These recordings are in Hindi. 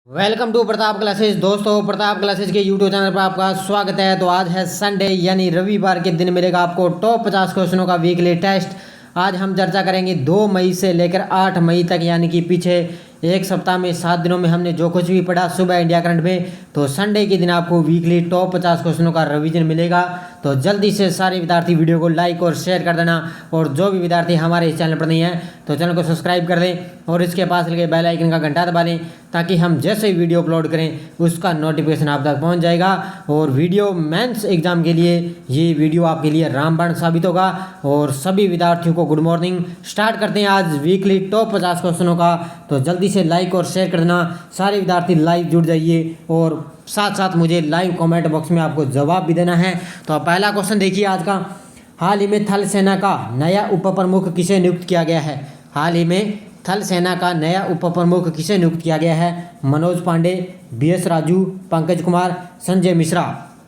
Welcome to Pratap classes. दोस्तों, प्रताप क्लासेस के यूट्यूब चैनल पर आपका स्वागत है। तो आज है संडे यानी रविवार के दिन मिलेगा आपको टॉप 50 क्वेश्चनों का वीकली टेस्ट। आज हम चर्चा करेंगे 2 मई से लेकर 8 मई तक, यानी कि पीछे एक सप्ताह में 7 दिनों में हमने जो कुछ भी पढ़ा सुबह इंडिया करंट में, तो संडे के दिन आपको वीकली टॉप 50 क्वेश्चनों का रिवीजन मिलेगा। तो जल्दी से सारे विद्यार्थी वीडियो को लाइक और शेयर कर देना, और जो भी विद्यार्थी हमारे इस चैनल पर नहीं है तो चैनल को सब्सक्राइब कर दें और इसके पास लगे बेल आइकन का घंटा दबा लें, ताकि हम जैसे ही वीडियो अपलोड करें उसका नोटिफिकेशन आप तक पहुंच जाएगा। और वीडियो मेंस एग्जाम के लिए ये वीडियो आपके लिए रामबाण साबित होगा। और सभी विद्यार्थियों को गुड मॉर्निंग। स्टार्ट करते हैं आज वीकली टॉप 50 क्वेश्चनों का। तो जल्दी से लाइक और शेयर कर देना, सारे विद्यार्थी लाइव जुड़ जाइए और साथ साथ मुझे लाइव कमेंट बॉक्स में आपको जवाब भी देना है। तो पहला क्वेश्चन देखिए आज का। हाल ही में थल सेना का नया उप प्रमुख किसे नियुक्त किया गया है? हाल ही में थल सेना का नया उप प्रमुख किसे नियुक्त किया गया है? मनोज पांडे, BS राजू, पंकज कुमार, संजय मिश्रा।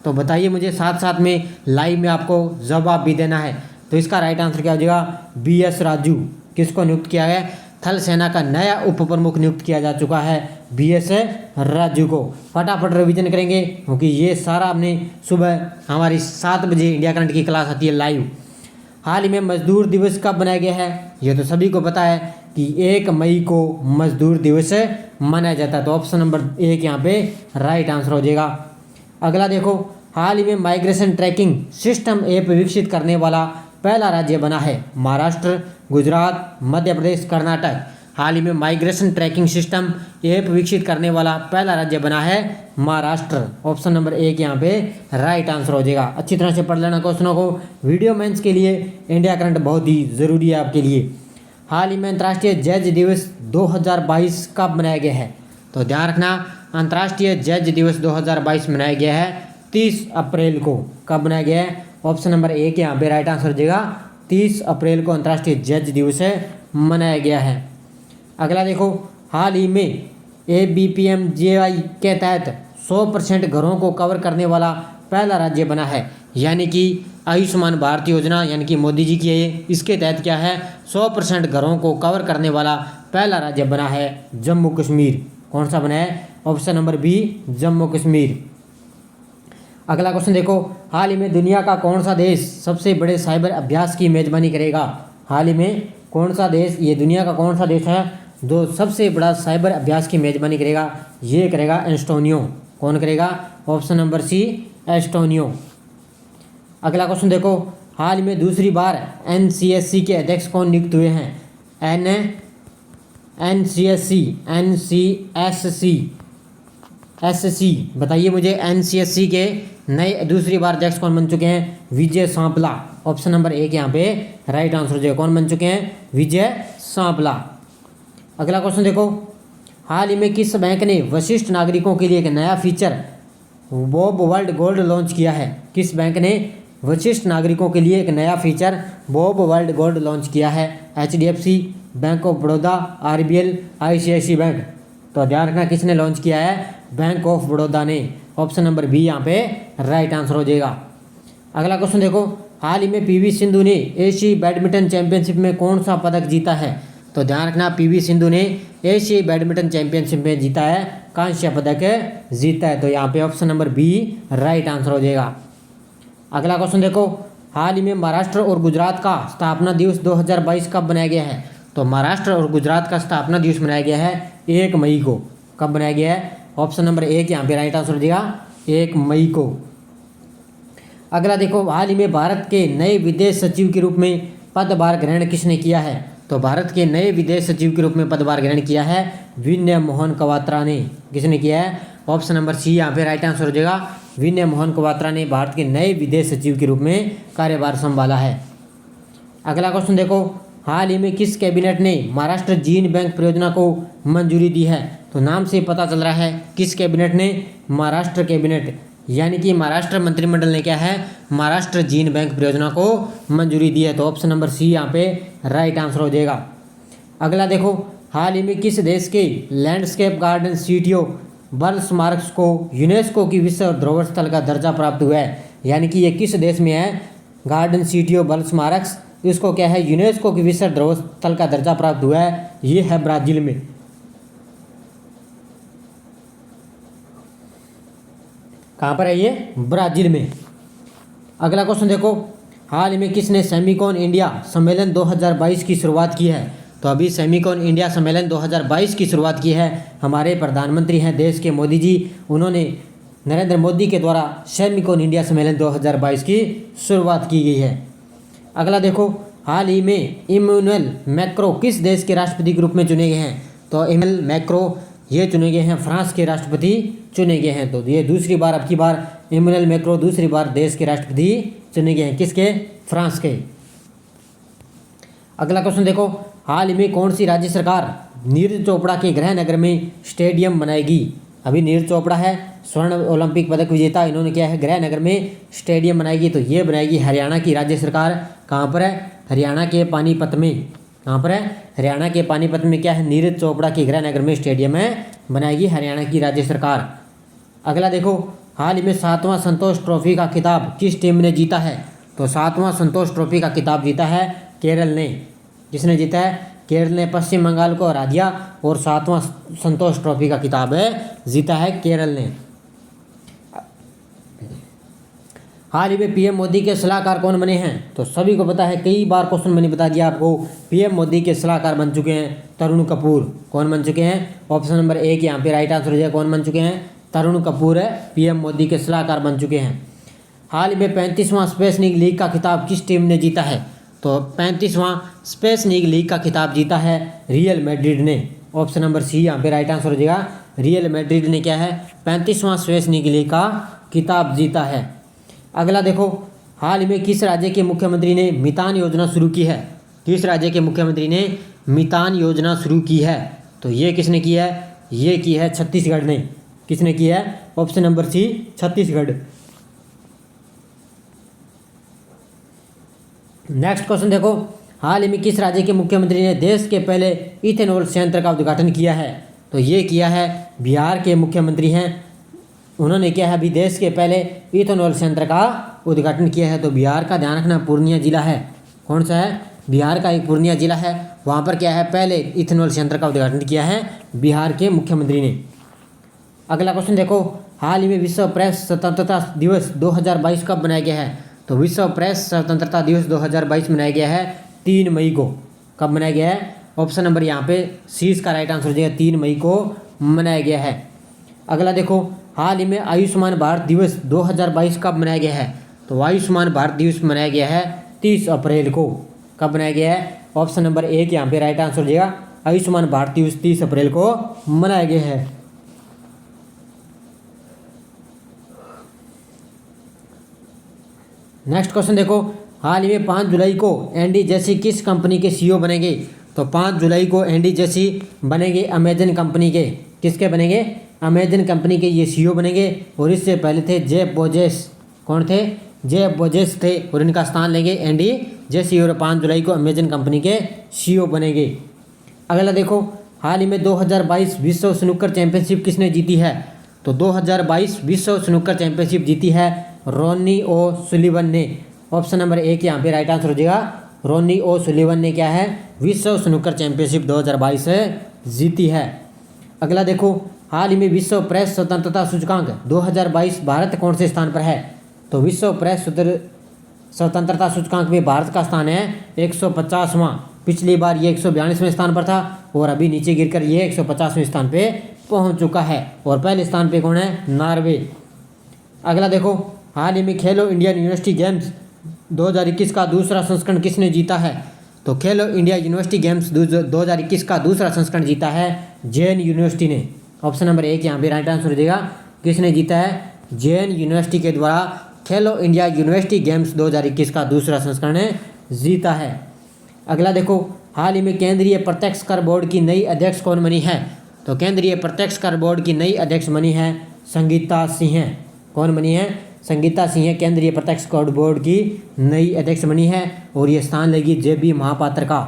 तो बताइए मुझे, साथ साथ में लाइव में आपको जवाब भी देना है। तो इसका राइट आंसर क्या हो जाएगा? BS राजू। किसको नियुक्त किया गया? थल सेना का नया उप प्रमुख नियुक्त किया जा चुका है BS राजू को। फटाफट रिवीजन करेंगे क्योंकि ये सारा हमने सुबह हमारी 7 बजे इंडिया करंट की क्लास आती है लाइव। हाल ही में मजदूर दिवस कब मनाया गया है? ये तो सभी को पता है कि 1 मई को मजदूर दिवस मनाया जाता है। तो ऑप्शन नंबर 1 यहाँ पे राइट आंसर हो जाएगा। अगला देखो, हाल ही में माइग्रेशन ट्रैकिंग सिस्टम ऐप विकसित करने वाला पहला राज्य बना है? महाराष्ट्र, गुजरात, मध्य प्रदेश, कर्नाटक। हाल ही में माइग्रेशन ट्रैकिंग सिस्टम ऐप विकसित करने वाला पहला राज्य बना है महाराष्ट्र। ऑप्शन नंबर 1 यहाँ पे राइट आंसर हो जाएगा। अच्छी तरह से पढ़ लेना क्वेश्चनों को। वीडियो मेंस के लिए इंडिया करंट बहुत ही ज़रूरी है आपके लिए। हाल ही में अंतर्राष्ट्रीय जज दिवस 2022 कब मनाया गया है? तो ध्यान रखना, अंतर्राष्ट्रीय जज दिवस 2022 मनाया गया है 30 अप्रैल को। कब मनाया गया है? ऑप्शन नंबर 1 यहाँ पे राइट आंसर हो जाएगा। 30 अप्रैल को अंतर्राष्ट्रीय जज दिवस मनाया गया है। अगला देखो, हाल ही में ABPMJY के तहत 100% घरों को कवर करने वाला पहला राज्य बना है, यानी कि आयुष्मान भारत योजना यानी कि मोदी जी की है ये। इसके तहत क्या है? 100% घरों को कवर करने वाला पहला राज्य बना है जम्मू कश्मीर। कौन सा बना है? Option number B Jammu Kashmir. अगला क्वेश्चन देखो, हाल ही में दुनिया का कौन सा देश सबसे बड़े साइबर अभ्यास की मेजबानी करेगा? हाल ही में कौन सा देश, ये दुनिया का कौन सा देश है जो सबसे बड़ा साइबर अभ्यास की मेजबानी करेगा? ये करेगा एस्टोनिया। कौन करेगा? Option number C Estonia. अगला क्वेश्चन देखो, हाल ही में दूसरी बार NCSC के अध्यक्ष कौन नियुक्त हुए हैं? NCSC बताइए मुझे, NCSC के नए दूसरी बार अध्यक्ष कौन बन चुके हैं? विजय सांपला। ऑप्शन नंबर 1 यहाँ पे राइट आंसर हो जाएगा। कौन बन चुके हैं? विजय सांपला। अगला क्वेश्चन देखो, हाल ही में किस बैंक ने वरिष्ठ नागरिकों के लिए एक नया feature Bob world gold launch किया है? किस बैंक ने वरिष्ठ नागरिकों के लिए एक नया feature Bob world gold launch किया है? HDFC, bank of Baroda, RBL, ICICI bank. तो ध्यान रखना, किसने लॉन्च किया है? बैंक ऑफ बड़ौदा ने। ऑप्शन नंबर B यहाँ पे राइट आंसर हो जाएगा। अगला क्वेश्चन देखो, हाल ही में PV सिंधु ने एशियाई बैडमिंटन चैंपियनशिप में कौन सा पदक जीता है? तो ध्यान रखना, PV सिंधु ने एशियाई बैडमिंटन चैंपियनशिप में जीता है, कांस्य पदक जीता है। तो यहाँ पे option number B right answer हो जाएगा। अगला क्वेश्चन देखो, हाल ही में महाराष्ट्र और गुजरात का स्थापना दिवस 2022 कब मनाया गया है? तो महाराष्ट्र और गुजरात का स्थापना दिवस मनाया गया है 1 मई को। कब बनाया गया है? ऑप्शन नंबर 1 यहाँ पे राइट आंसर हो जाएगा 1 मई को। अगला देखो, हाल ही में भारत के नए विदेश सचिव के रूप में पदभार ग्रहण किसने किया है? तो भारत के नए विदेश सचिव के रूप में पदभार ग्रहण किया है विनय मोहन क्वात्रा ने। किसने किया है? ऑप्शन नंबर C यहाँ पे राइट आंसर हो जाएगा। विनय मोहन क्वात्रा ने भारत के नए विदेश सचिव के रूप में कार्यभार संभाला है। अगला क्वेश्चन देखो, हाल ही में किस कैबिनेट ने महाराष्ट्र जीन बैंक परियोजना को मंजूरी दी है? तो नाम से पता चल रहा है किस कैबिनेट ने? महाराष्ट्र कैबिनेट, यानी कि महाराष्ट्र मंत्रिमंडल ने क्या है? महाराष्ट्र जीन बैंक परियोजना को मंजूरी दी है। तो ऑप्शन नंबर C यहाँ पे राइट आंसर हो जाएगा। अगला देखो, हाल ही में किस देश के लैंडस्केप गार्डन सिटियों वर्ल्ड स्मारक को यूनेस्को की विश्व धरोहर स्थल का दर्जा प्राप्त हुआ है? यानी कि ये किस देश में है? गार्डन सिटियों वर्ल्ड स्मारक, इसको क्या है? यूनेस्को की विश्व धरोहर स्थल का दर्जा प्राप्त हुआ है। ये है ब्राज़ील में। कहाँ पर है ये? ब्राज़ील में। अगला क्वेश्चन देखो, हाल ही में किसने सेमिकॉन इंडिया सम्मेलन 2022 की शुरुआत की है? तो अभी सेमिकॉन इंडिया सम्मेलन 2022 की शुरुआत की है हमारे प्रधानमंत्री हैं देश के मोदी जी। उन्होंने नरेंद्र मोदी के द्वारा सेमिकॉन इंडिया सम्मेलन 2022 की शुरुआत की गई है। अगला देखो, हाल ही में इमैनुअल मैक्रो किस देश के राष्ट्रपति के रूप में चुने गए हैं? तो इमैनुअल मैक्रो ये चुने गए हैं फ्रांस के राष्ट्रपति चुने गए हैं। तो ये दूसरी बार, अब की बार इमैनुअल मैक्रो दूसरी बार देश के राष्ट्रपति चुने गए हैं। किसके? फ्रांस के। अगला क्वेश्चन देखो, हाल ही में कौन सी राज्य सरकार नीरज चोपड़ा के गृह नगर में स्टेडियम बनाएगी? अभी नीरज चोपड़ा है स्वर्ण ओलंपिक पदक विजेता, इन्होंने क्या है गृह नगर में स्टेडियम बनाएगी। तो ये बनाएगी हरियाणा की राज्य सरकार। कहाँ पर है? हरियाणा के पानीपत में। कहाँ पर है? हरियाणा के पानीपत में क्या है? नीरज चोपड़ा के गृह नगर में स्टेडियम है बनाएगी हरियाणा की राज्य सरकार। अगला देखो, हाल ही में 7वां संतोष ट्रॉफी का खिताब किस टीम ने जीता है? तो 7वां संतोष ट्रॉफी का खिताब जीता है केरल ने। किसने जीता है? केरल ने पश्चिम बंगाल को हरा दिया और 7वां संतोष ट्रॉफी का खिताब जीता है केरल ने। हाल ही में पीएम मोदी के सलाहकार कौन बने हैं? तो सभी को पता है, कई बार क्वेश्चन मैंने बता दिया आपको। पीएम मोदी के सलाहकार बन चुके हैं तरुण कपूर। कौन बन चुके हैं? ऑप्शन नंबर 1 यहाँ पे राइट आंसर हो जाएगा। कौन बन चुके हैं? तरुण कपूर है पीएम मोदी के सलाहकार बन चुके हैं। हाल ही में 35वां स्पेस लीग का खिताब किस टीम ने जीता है? तो 35वां स्पेस लीग का खिताब जीता है रियल मैड्रिड ने। ऑप्शन नंबर सी यहाँ पे राइट आंसर हो जाएगा। रियल मैड्रिड ने क्या है 35वां स्पेस लीग का खिताब जीता है। अगला देखो, हाल ही में किस राज्य के मुख्यमंत्री ने मितान योजना शुरू की है? किस राज्य के मुख्यमंत्री ने मितान योजना शुरू की है? तो ये किसने की है? ये की है छत्तीसगढ़ ने। किसने की है? Option number C Chhattisgarh. Next question देखो, हाल ही में किस राज्य के मुख्यमंत्री ने देश के पहले इथेनॉल संयंत्र का उद्घाटन किया है? तो ये किया है बिहार के मुख्यमंत्री हैं। उन्होंने क्या है अभी देश के पहले इथेनॉल संयंत्र का उद्घाटन किया है। तो बिहार का ध्यान रखना, पूर्णिया जिला है। कौन सा है? बिहार का एक पूर्णिया जिला है। वहाँ पर क्या है पहले इथेनॉल संयंत्र का उद्घाटन किया है बिहार के मुख्यमंत्री ने। अगला क्वेश्चन देखो, हाल ही में विश्व प्रेस स्वतंत्रता दिवस 2022 कब मनाया गया है? तो विश्व प्रेस स्वतंत्रता दिवस 2022 मनाया गया है 3 मई को। कब मनाया गया है? ऑप्शन नंबर यहाँ पे सी इसका राइट आंसर हो जाएगा। 3 मई को मनाया गया है। अगला देखो, हाल ही में आयुष्मान भारत दिवस 2022 कब मनाया गया है? तो आयुष्मान भारत दिवस मनाया गया है 30 अप्रैल को। कब मनाया गया है? ऑप्शन नंबर 1 यहाँ पे राइट आंसर हो जाएगा। आयुष्मान भारत दिवस 30 अप्रैल को मनाया गया है। नेक्स्ट क्वेश्चन देखो, हाल ही में 5 जुलाई को एंडी जेसी किस कंपनी के सीईओ बनेंगे? तो 5 जुलाई को एंडी जेसी बनेंगे अमेजन कंपनी के। किसके बनेंगे? अमेजन कंपनी के ये सीईओ बनेंगे। और इससे पहले थे जेफ बेजोस। कौन थे? जेफ बेजोस थे और इनका स्थान लेंगे एंडी जेसी और 5 जुलाई को अमेजन कंपनी के सीईओ बनेंगे। अगला देखो, हाल ही में 2022 विश्व स्नूकर चैंपियनशिप किसने जीती है? तो 2022 विश्व स्नूकर चैंपियनशिप जीती है रोनी ओ सुलिवन ने। ऑप्शन नंबर 1 यहाँ पे राइट आंसर हो जाएगा। रोनी ओ सुलिवन ने क्या है विश्व स्नूकर चैंपियनशिप 2022 जीती है। अगला देखो, हाल ही में विश्व प्रेस स्वतंत्रता सूचकांक 2022 भारत कौन से स्थान पर है? तो विश्व प्रेस स्वतंत्रता सूचकांक में भारत का स्थान है 150वां। पिछली बार ये 142वें स्थान पर था और अभी नीचे गिरकर ये 150वें स्थान पे पहुंच चुका है। और पहले स्थान पे कौन है? नॉर्वे। अगला देखो, हाल ही में खेलो इंडिया यूनिवर्सिटी गेम्स 2021 का दूसरा संस्करण किसने जीता है? तो खेलो इंडिया यूनिवर्सिटी गेम्स 2021 का दूसरा संस्करण जीता है जैन यूनिवर्सिटी ने। ऑप्शन नंबर 1 यहाँ पे राइट आंसर हो जाएगा। किसने जीता है? जैन यूनिवर्सिटी के द्वारा खेलो इंडिया यूनिवर्सिटी गेम्स 2021 का दूसरा संस्करण जीता है। अगला देखो, हाल ही में केंद्रीय प्रत्यक्ष कर बोर्ड की नई अध्यक्ष कौन बनी है? तो केंद्रीय प्रत्यक्ष कर बोर्ड की नई अध्यक्ष बनी है संगीता सिंह। कौन बनी है? संगीता सिंह केंद्रीय प्रत्यक्ष कर बोर्ड की नई अध्यक्ष बनी है और ये स्थान लेगी जेबी महापात्र का।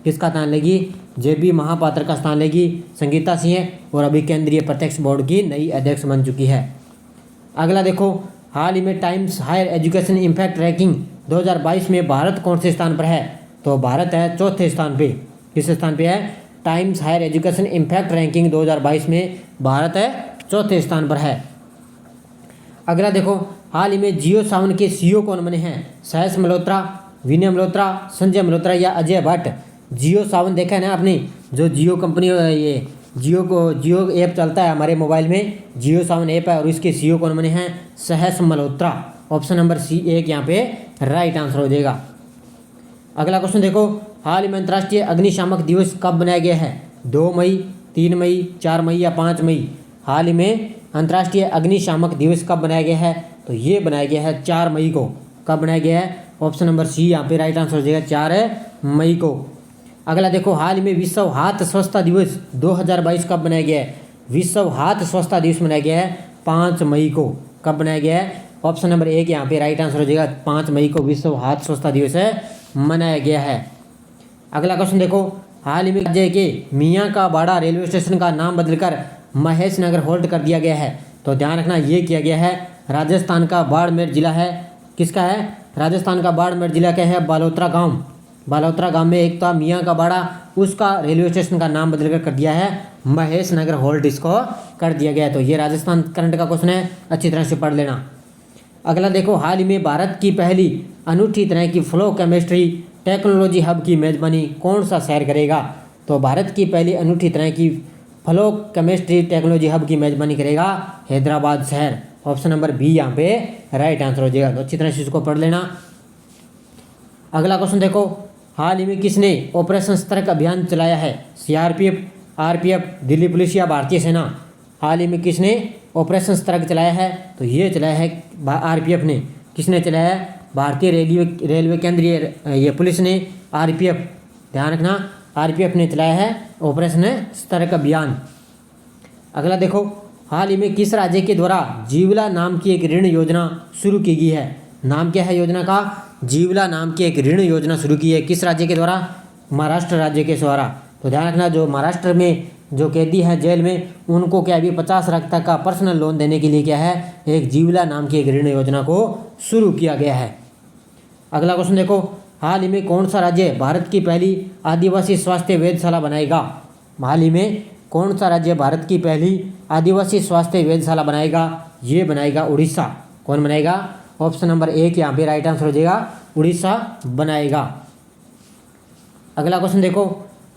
किसका स्थान लेगी? जेबी महापात्र का स्थान लेगी संगीता सिंह और अभी केंद्रीय प्रत्यक्ष बोर्ड की नई अध्यक्ष बन चुकी है। अगला देखो, हाल ही में Times Higher Education Impact Ranking 2022 में भारत कौन से स्थान पर है? तो भारत है 4थे स्थान पे। किस स्थान पे है? Times Higher Education Impact Ranking 2022 में भारत है 4थे स्थान पर है। अगला देखो, हाल ही में जियो सावन के सीईओ कौन बने हैं? सहेश मल्होत्रा, विनय मल्होत्रा, संजय मल्होत्रा या अजय भट्ट? जियो सावन देखा है ना आपने, जो जियो कंपनी ये जियो ऐप चलता है हमारे मोबाइल में, जियो सावन ऐप है और इसके सीईओ कौन बने हैं? सहेश मल्होत्रा। ऑप्शन नंबर सी एक यहाँ पे राइट आंसर हो जाएगा। अगला क्वेश्चन देखो, हाल ही में अंतर्राष्ट्रीय अग्निशामक दिवस कब बनाया गया है? 2 मई, 3 मई, 4 मई या 5 मई? हाल ही में अंतर्राष्ट्रीय अग्निशामक दिवस कब बनाया गया है? तो ये बनाया गया है 4 मई को। कब बनाया गया है? ऑप्शन नंबर सी यहाँ पे राइट आंसर हो जाएगा, 4 मई को। अगला देखो, हाल ही में विश्व हाथ स्वच्छता दिवस 2022 कब बनाया गया है? विश्व हाथ स्वच्छता दिवस बनाया गया है 5 मई को। कब बनाया गया है? ऑप्शन नंबर एक यहाँ पे राइट आंसर हो जाएगा, 5 मई को विश्व हाथ स्वच्छता दिवस मनाया गया है। अगला क्वेश्चन देखो, हाल ही में राज्य के मियाँ का बाड़ा रेलवे स्टेशन का नाम बदलकर महेश नगर होल्ड कर दिया गया है। तो ध्यान रखना, ये किया गया है राजस्थान का बाड़मेर जिला है। किसका है? राजस्थान का बाड़मेर जिला क्या है? बालोतरा गांव। बालोतरा गांव में एक था मियाँ का बाड़ा, उसका रेलवे स्टेशन का नाम बदलकर कर दिया है महेश नगर होल्ड, इसको कर दिया गया है। तो ये राजस्थान करंट का क्वेश्चन है, अच्छी तरह से पढ़ लेना। अगला देखो, हाल ही में भारत की पहली अनूठी तरह की फ्लो केमिस्ट्री टेक्नोलॉजी हब की मेजबानी कौन सा शहर करेगा? तो भारत की पहली अनूठी तरह की फ्लो केमिस्ट्री टेक्नोलॉजी हब की मेजबानी करेगा हैदराबाद शहर। ऑप्शन नंबर बी यहाँ पे राइट आंसर हो जाएगा। तो अच्छी तरह से इसको पढ़ लेना। अगला क्वेश्चन देखो, हाल ही में किसने ऑपरेशन सतर्क अभियान चलाया है? सीआरपीएफ, आरपीएफ, दिल्ली पुलिस या भारतीय सेना? हाल ही में किसने ऑपरेशन सतर्क चलाया है? तो ये चलाया है आरपीएफ ने। किसने चलाया है? भारतीय रेलवे केंद्रीय ये पुलिस ने, आरपीएफ। ध्यान रखना, आरपीएफ ने चलाया है ऑपरेशन सतर्क अभियान। अगला देखो, हाल ही में किस राज्य के द्वारा जीवला नाम की एक ऋण योजना शुरू की गई है? नाम क्या है योजना का? जीवला नाम की एक ऋण योजना शुरू की है। किस राज्य के द्वारा? महाराष्ट्र राज्य के द्वारा। तो ध्यान रखना, जो महाराष्ट्र में जो कैदी हैं जेल में, उनको क्या अभी 50 लाख तक का पर्सनल लोन देने के लिए क्या है, एक जीवला नाम की एक ऋण योजना को शुरू किया गया है। अगला क्वेश्चन देखो, हाल ही में कौन सा राज्य भारत की पहली आदिवासी स्वास्थ्य वेधशाला बनाएगा? हाल ही में कौन सा राज्य भारत की पहली आदिवासी स्वास्थ्य वेधशाला बनाएगा? ये बनाएगा उड़ीसा। कौन बनाएगा? ऑप्शन नंबर एक यहाँ पे राइट आंसर हो जाएगा, उड़ीसा बनाएगा। अगला क्वेश्चन देखो,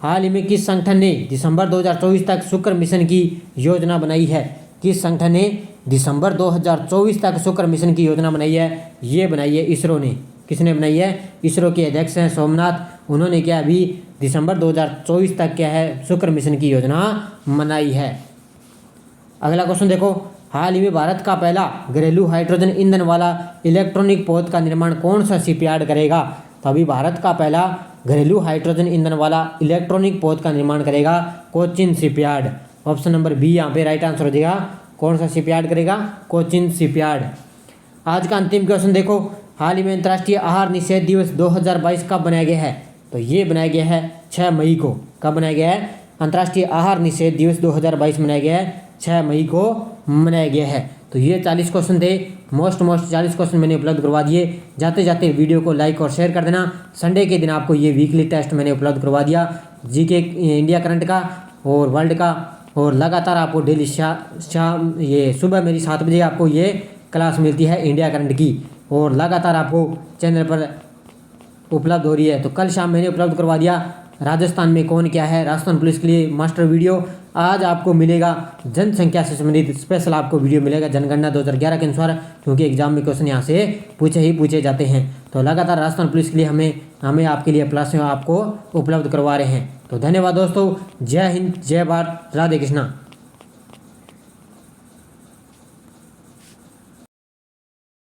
हाल ही में किस संगठन ने दिसंबर 2024 तक शुक्र मिशन की योजना बनाई है? किस संगठन ने दिसंबर 2024 तक शुक्र मिशन की योजना बनाई है? ये बनाई है इसरो ने। किसने बनाई है? इसरो के अध्यक्ष हैं सोमनाथ। उन्होंने क्या अभी दिसंबर 2024 तक क्या है शुक्र मिशन की योजना बनाई है। अगला क्वेश्चन देखो, हाल ही में भारत का पहला घरेलू हाइड्रोजन ईंधन वाला इलेक्ट्रॉनिक पोत का निर्माण कौन सा शिपयार्ड करेगा? तो अभी भारत का पहला घरेलू हाइड्रोजन ईंधन वाला इलेक्ट्रॉनिक पोत का निर्माण करेगा Cochin shipyard. Option number B यहाँ पे राइट आंसर हो जाएगा। कौन सा शिपयार्ड करेगा? कोचिन शिपयार्ड। आज का अंतिम क्वेश्चन देखो, हाल ही में अंतर्राष्ट्रीय आहार निषेध दिवस 2022 कब बनाया गया है? तो ये बनाया गया है 6 मई को। कब बनाया गया है? अंतर्राष्ट्रीय आहार निषेध दिवस 2022 मनाया गया है 6 मई को मनाया गया है। तो ये 40 क्वेश्चन थे, मोस्ट 40 क्वेश्चन मैंने उपलब्ध करवा दिए। जाते जाते वीडियो को लाइक और शेयर कर देना। संडे के दिन आपको ये वीकली टेस्ट मैंने उपलब्ध करवा दिया, जीके इंडिया करंट का और वर्ल्ड का। और लगातार आपको डेली शाम ये सुबह मेरी 7 बजे आपको ये क्लास मिलती है इंडिया करंट की, और लगातार आपको चैनल पर उपलब्ध हो रही है। तो कल शाम मैंने उपलब्ध करवा दिया राजस्थान में कौन क्या है, राजस्थान पुलिस के लिए मास्टर वीडियो। आज आपको मिलेगा जनसंख्या से संबंधित स्पेशल आपको वीडियो मिलेगा जनगणना 2011 के अनुसार, क्योंकि एग्जाम में क्वेश्चन यहाँ से पूछे जाते हैं। तो लगातार राजस्थान पुलिस के लिए हमें आपके लिए क्लासें आपको उपलब्ध करवा रहे हैं। तो धन्यवाद दोस्तों, जय हिंद, जय भारत, राधे कृष्णा।